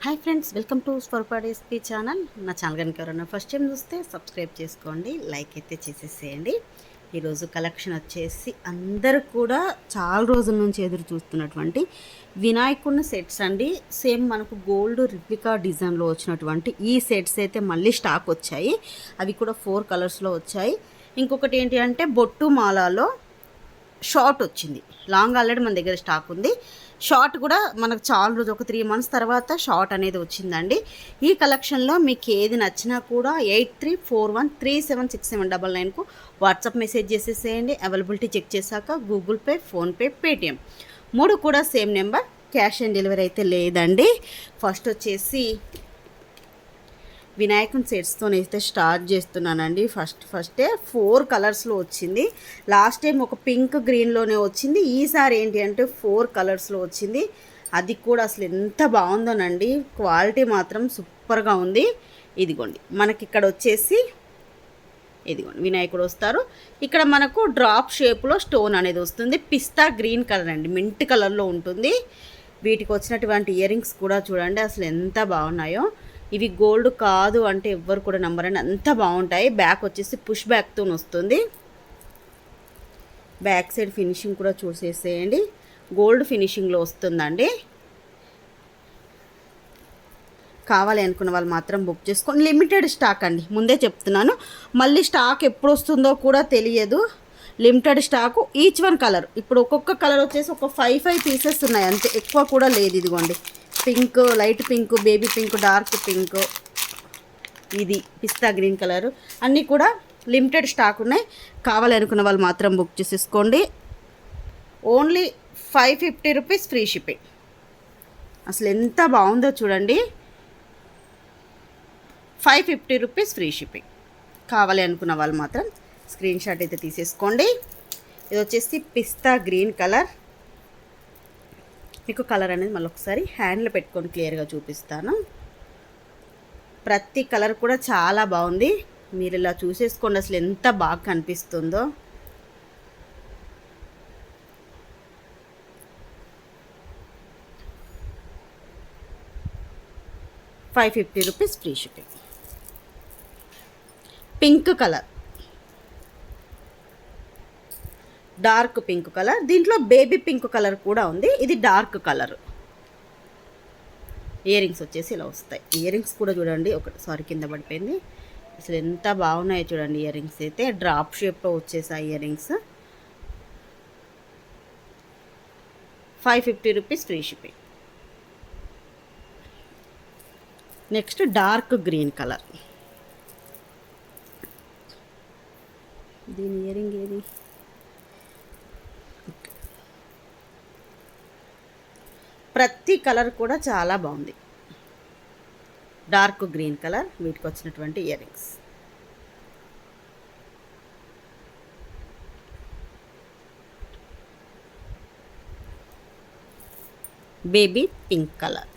Hi friends, welcome to Swaroopa recipe channel. నా channel కనుక ఎవరైనా ఫస్ట్ టైం చూస్తే సబ్స్క్రైబ్ చేసుకోండి, లైక్ అయితే చేసేసేయండి. ఈరోజు కలెక్షన్ వచ్చేసి అందరూ కూడా చాలా రోజుల నుంచి ఎదురు చూస్తున్నటువంటి వినాయకుడిని సెట్స్ అండి. సేమ్ మనకు గోల్డ్ రిప్లికా డిజైన్లో వచ్చినటువంటి ఈ సెట్స్ అయితే మళ్ళీ స్టాక్ వచ్చాయి. అవి కూడా 4 కలర్స్లో వచ్చాయి. ఇంకొకటి ఏంటి అంటే బొట్టు మాలాలో షార్ట్ వచ్చింది. లాంగ్ ఆల్రెడీ మన దగ్గర స్టాక్ ఉంది. షార్ట్ కూడా మనకు చాలా రోజు ఒక 3 మంత్స్ తర్వాత షార్ట్ అనేది వచ్చిందండి. ఈ కలెక్షన్లో మీకు ఏది నచ్చినా కూడా 8341376799కు వాట్సాప్ మెసేజ్ చేసేసేయండి. అవైలబిలిటీ చెక్ చేశాక గూగుల్ పే, ఫోన్పే, పేటిఎం 3 కూడా same number. Cash on delivery అయితే లేదండి. ఫస్ట్ వచ్చేసి వినాయకుని సెట్స్తో అయితే స్టార్ట్ చేస్తున్నానండి. ఫస్టే 4 కలర్స్లో వచ్చింది. లాస్ట్ టైం ఒక పింక్ గ్రీన్లోనే వచ్చింది. ఈసారి ఏంటి అంటే 4 కలర్స్లో వచ్చింది. అది కూడా అసలు ఎంత బాగుందోనండి. క్వాలిటీ మాత్రం సూపర్గా ఉంది. ఇదిగోండి, మనకి ఇక్కడ వచ్చేసి ఇదిగోండి వినాయకుడు వస్తారు. ఇక్కడ మనకు డ్రాప్ షేప్లో స్టోన్ అనేది వస్తుంది. పిస్తా గ్రీన్ కలర్ అండి, మింట్ కలర్లో ఉంటుంది. వీటికి వచ్చినటువంటి ఇయర్ రింగ్స్ కూడా చూడండి అసలు ఎంత బాగున్నాయో. ఇవి గోల్డ్ కాదు అంటే ఎవ్వరు కూడా నమ్మరండి, అంత బాగుంటాయి. బ్యాక్ వచ్చేసి పుష్ బ్యాక్తో వస్తుంది. బ్యాక్ సైడ్ ఫినిషింగ్ కూడా చూసేసేయండి, గోల్డ్ ఫినిషింగ్లో వస్తుందండి. కావాలి అనుకున్న వాళ్ళు మాత్రం బుక్ చేసుకోండి. లిమిటెడ్ స్టాక్ అండి, ముందే చెప్తున్నాను. మళ్ళీ స్టాక్ ఎప్పుడు వస్తుందో కూడా తెలియదు. Limited stock. Each one colour ఇప్పుడు ఒక్కొక్క కలర్ వచ్చేసి ఒక 5 పీసెస్ ఉన్నాయి అంతే, ఎక్కువ కూడా లేదు. ఇదిగోండి pink, light pink, baby pink, dark pink, ఇది పిస్తా గ్రీన్ కలరు, అన్నీ కూడా లిమిటెడ్ స్టాక్ ఉన్నాయి. కావాలనుకున్న వాళ్ళు మాత్రం బుక్ చేసేసుకోండి. Only 550 rupees free shipping. అసలు ఎంత బాగుందో చూడండి. 550 రూపీస్ ఫ్రీ షిప్పింగ్. కావాలి అనుకున్న వాళ్ళు మాత్రం స్క్రీన్ షాట్ అయితే తీసేసుకోండి. ఇది వచ్చేసి పిస్తా గ్రీన్ కలర్. మీకు కలర్ అనేది మళ్ళీ ఒకసారి హ్యాండ్లో పెట్టుకొని క్లియర్గా చూపిస్తాను. ప్రతి కలర్ కూడా చాలా బాగుంది. మీరు ఇలా చూసేసుకోండి అసలు ఎంత బాగా కనిపిస్తుందో. ₹550 free shipping. Pink colour, dark pink colour, దీంట్లో బేబీ పింక్ కలర్ కూడా ఉంది. ఇది డార్క్ కలర్. ఇయర్ రింగ్స్ వచ్చేసి ఇలా వస్తాయి. ఇయర్ రింగ్స్ కూడా చూడండి, ఒకసారి కింద పడిపోయింది. అసలు ఎంత బాగున్నాయో చూడండి. ఇయర్ రింగ్స్ అయితే డ్రాప్ షేప్లో వచ్చేసాయి ear rings. ₹550 free shipping. Next dark green colour. దీని ఇయర్ రింగ్ ఏది? ప్రతి కలర్ కూడా చాలా బాగుంది. డార్క్ గ్రీన్ కలర్, వీటికి వచ్చినటువంటి ear rings. Baby pink colour.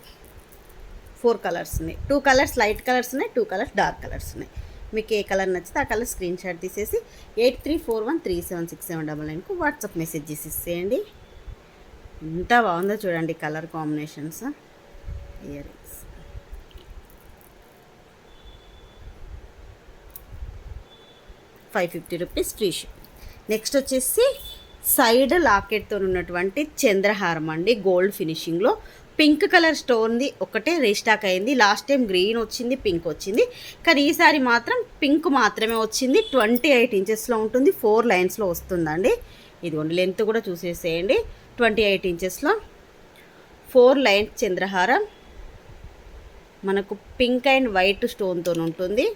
4 colours ఉన్నాయి. 2 కలర్స్ లైట్ కలర్స్ ఉన్నాయి, 2 కలర్స్ డార్క్ కలర్స్ ఉన్నాయి. మీకు ఏ కలర్ నచ్చితే ఆ కలర్ స్క్రీన్ షాట్ తీసేసి 8341376799కు వాట్సాప్ మెసేజ్ చేసేసేయండి. ఎంత బాగుందో చూడండి colour combinations. Ear rings ₹550 free ship. Next వచ్చేసి సైడ్ లాకెట్తో ఉన్నటువంటి చంద్రహారం అండి, గోల్డ్ ఫినిషింగ్లో. పింక్ కలర్ స్టోన్ది ఒకటే రీస్టాక్ అయింది. లాస్ట్ టైం గ్రీన్ వచ్చింది, పింక్ వచ్చింది, కానీ ఈసారి మాత్రం పింక్ మాత్రమే వచ్చింది. 28 ఇంచెస్లో ఉంటుంది, 4 లైన్స్లో వస్తుందండి. ఇదిగోండి లెంత్ కూడా చూసేసేయండి. 28 ఇంచెస్లో 4 లైన్స్ చంద్రహారం. మనకు పింక్ అండ్ వైట్ స్టోన్తో ఉంటుంది.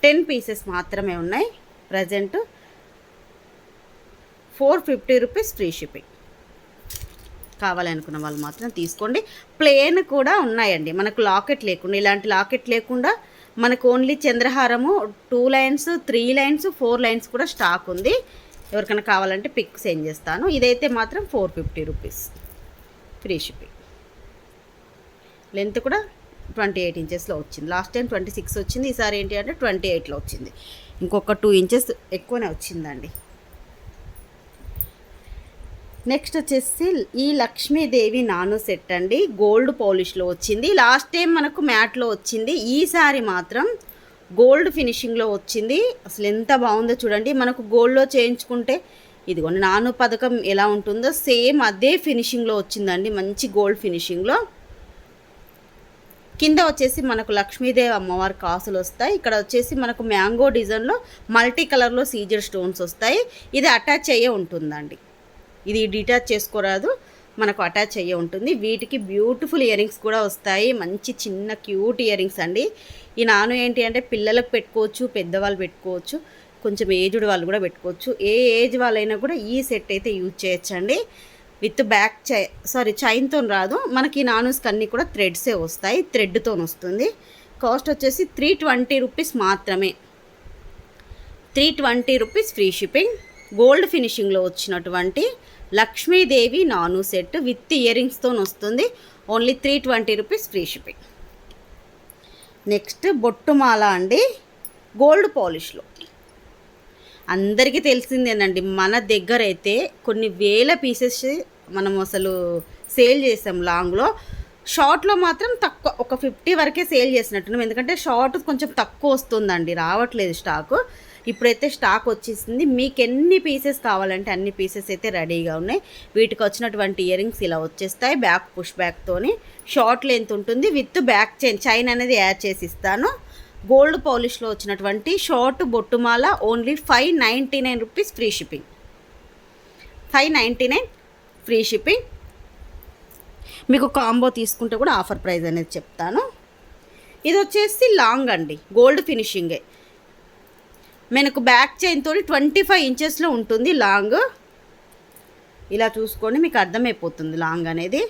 10 పీసెస్ మాత్రమే ఉన్నాయి ప్రజెంట్. ₹450 free shipping. కావాలనుకున్న వాళ్ళు మాత్రం తీసుకోండి. ప్లేన్ కూడా ఉన్నాయండి, మనకు లాకెట్ లేకుండా. ఇలాంటి లాకెట్ లేకుండా మనకు ఓన్లీ చంద్రహారము 2 లైన్స్, 3 లైన్స్, 4 లైన్స్ కూడా స్టాక్ ఉంది. ఎవరికైనా కావాలంటే పిక్ సెండ్ చేస్తాను. ఇదైతే మాత్రం ₹450 ఫ్రీ షిప్పింగ్. లెంత్ కూడా 28 ఇంచెస్లో వచ్చింది. లాస్ట్ టైం 26 వచ్చింది, ఈసారి ఏంటి అంటే 28లో వచ్చింది. ఇంకొక 2 ఇంచెస్ ఎక్కువనే వచ్చిందండి. నెక్స్ట్ వచ్చేసి ఈ లక్ష్మీదేవి నాను సెట్ అండి, గోల్డ్ పాలిష్లో వచ్చింది. లాస్ట్ టైం మనకు మ్యాట్లో వచ్చింది, ఈసారి మాత్రం గోల్డ్ ఫినిషింగ్లో వచ్చింది. అసలు ఎంత బాగుందో చూడండి. మనకు గోల్డ్లో చేయించుకుంటే ఇదిగోండి నాను పథకం ఎలా ఉంటుందో సేమ్ అదే ఫినిషింగ్లో వచ్చిందండి, మంచి గోల్డ్ ఫినిషింగ్లో. కింద వచ్చేసి మనకు లక్ష్మీదేవి అమ్మవారి కాసులు వస్తాయి. ఇక్కడ వచ్చేసి మనకు మ్యాంగో డిజైన్లో మల్టీ కలర్లో సీజర్ స్టోన్స్ వస్తాయి. ఇది అటాచ్ అయ్యే ఉంటుందండి, ఇది డిటాచ్ చేసుకోరాదు, మనకు అటాచ్ అయ్యే ఉంటుంది. వీటికి బ్యూటిఫుల్ ఇయర్ రింగ్స్ కూడా వస్తాయి, మంచి చిన్న క్యూట్ ఇయర్ రింగ్స్ అండి. ఈ నాను ఏంటి అంటే పిల్లలకు పెట్టుకోవచ్చు, పెద్దవాళ్ళు పెట్టుకోవచ్చు, కొంచెం ఏజ్డ్ వాళ్ళు కూడా పెట్టుకోవచ్చు. ఏ ఏజ్ వాళ్ళైనా కూడా ఈ సెట్ అయితే యూజ్ చేయొచ్చండి. విత్ బ్యాక్ చైన్తో రాదు మనకి. ఈ నానుస్కి అన్నీ కూడా థ్రెడ్సే వస్తాయి, థ్రెడ్తో వస్తుంది. కాస్ట్ వచ్చేసి 320 రూపీస్ మాత్రమే, 320 రూపీస్ ఫ్రీ షిప్పింగ్. గోల్డ్ ఫినిషింగ్లో వచ్చినటువంటి లక్ష్మీదేవి నాను సెట్ విత్ ఇయర్ రింగ్స్తో వస్తుంది. Only 320 rupees free shipping. Next బొట్టుమాల అండి, గోల్డ్ పాలిష్లో. అందరికీ తెలిసిందేనండి, మన దగ్గర అయితే కొన్ని వేల పీసెస్ మనం అసలు సేల్ చేసాం లాంగ్లో. షార్ట్లో మాత్రం తక్కువ, ఒక 50 వరకే సేల్ చేసినట్టున్నాం, ఎందుకంటే షార్ట్ కొంచెం తక్కువ వస్తుందండి, రావట్లేదు స్టాకు. ఇప్పుడైతే స్టాక్ వచ్చేసింది. మీకు ఎన్ని పీసెస్ కావాలంటే అన్ని పీసెస్ అయితే రెడీగా ఉన్నాయి. వీటికి వచ్చినటువంటి ఇయర్ రింగ్స్ ఇలా వచ్చేస్తాయి, బ్యాక్ పుష్ బ్యాక్తోని. షార్ట్ లెంత్ ఉంటుంది, విత్ బ్యాక్ చైన్ అనేది యాడ్ చేసి ఇస్తాను. గోల్డ్ పాలిష్లో వచ్చినటువంటి షార్ట్ బొట్టుమాల only 599 rupees free shipping, 599 free shipping. మీకు కాంబో తీసుకుంటే కూడా ఆఫర్ ప్రైస్ అనేది చెప్తాను. ఇది వచ్చేసి లాంగ్ అండి, గోల్డ్ ఫినిషింగే. మనకు బ్యాక్ చైన్తో 25 ఇంచెస్లో ఉంటుంది లాంగ్. ఇలా చూసుకోండి, మీకు అర్థమైపోతుంది లాంగ్ అనేది.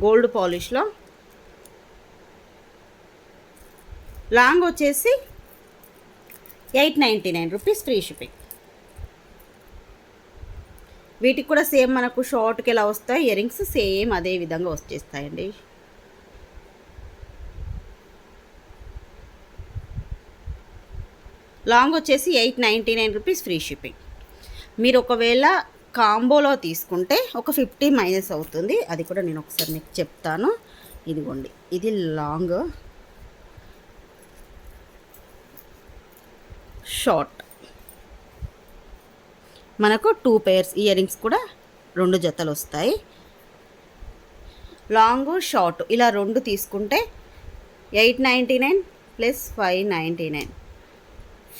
గోల్డ్ పాలిష్లో లాంగ్ వచ్చేసి 899 రూపీస్ ఫ్రీ షిప్పింగ్. వీటికి కూడా సేమ్ మనకు షార్ట్కి ఎలా వస్తాయి ఇయర్ రింగ్స్, సేమ్ అదే విధంగా వచ్చేస్తాయండి. లాంగ్ వచ్చేసి 899 రూపీస్ ఫ్రీ షిప్పింగ్. మీరు ఒకవేళ కాంబోలో తీసుకుంటే ఒక 50 మైనస్ అవుతుంది, అది కూడా నేను ఒకసారి మీకు చెప్తాను. ఇదిగోండి, ఇది లాంగ్, షార్ట్. మనకు 2 పేర్స్ ఇయర్ రింగ్స్ కూడా 2 జతలు వస్తాయి. లాంగ్ షార్ట్ ఇలా 2 తీసుకుంటే 899 ప్లస్ 599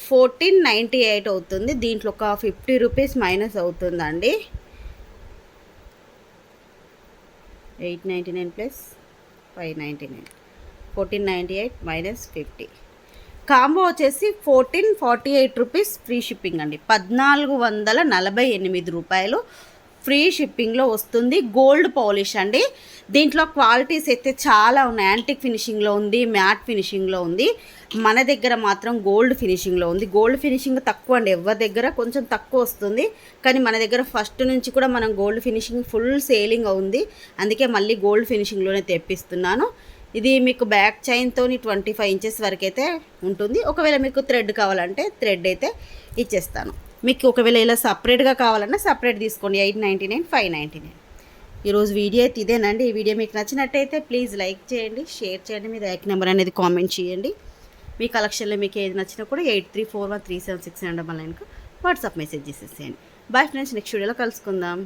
1498 అవుతుంది. దీంట్లో ఒక 50 రూపీస్ మైనస్ అవుతుందండి. 899 ప్లస్ 599 1498 మైనస్ 50. కాంబో వచ్చేసి 1448 రూపీస్ ఫ్రీ షిప్పింగ్ అండి, 1448 రూపాయలు ఫ్రీ షిప్పింగ్లో వస్తుంది. గోల్డ్ పాలిష్ అండి. దీంట్లో క్వాలిటీస్ అయితే చాలా ఉన్నాయి, యాంటిక్ ఫినిషింగ్లో ఉంది, మ్యాట్ ఫినిషింగ్లో ఉంది. మన దగ్గర మాత్రం గోల్డ్ ఫినిషింగ్లో ఉంది. గోల్డ్ ఫినిషింగ్ తక్కువ అండి, ఎవరి దగ్గర కొంచెం తక్కువ వస్తుంది, కానీ మన దగ్గర ఫస్ట్ నుంచి కూడా మనం గోల్డ్ ఫినిషింగ్ ఫుల్ సేలింగ్ ఉంది, అందుకే మళ్ళీ గోల్డ్ ఫినిషింగ్లోనే తెప్పిస్తున్నాను. ఇది మీకు బ్యాక్ చైన్తో 25 ఇంచెస్ వరకు అయితే ఉంటుంది. ఒకవేళ మీకు థ్రెడ్ కావాలంటే థ్రెడ్ అయితే ఇచ్చేస్తాను. మీకు ఒకవేళ ఇలా సపరేట్గా కావాలన్నా సపరేట్ తీసుకోండి. 899 599. ఈరోజు వీడియో అయితే ఇదేనండి. ఈ వీడియో మీకు నచ్చినట్టయితే ప్లీజ్ లైక్ చేయండి, షేర్ చేయండి, మీ ర్యాక్ నెంబర్ అనేది కామెంట్ చేయండి. మీ కలెక్షన్లో మీకు ఏది నచ్చినా కూడా 83413769 వాట్సాప్ మెసేజ్ చేసేసేయండి. బాయ్ ఫ్రెండ్స్, నెక్స్ట్ వీడియోలో కలుసుకుందాం.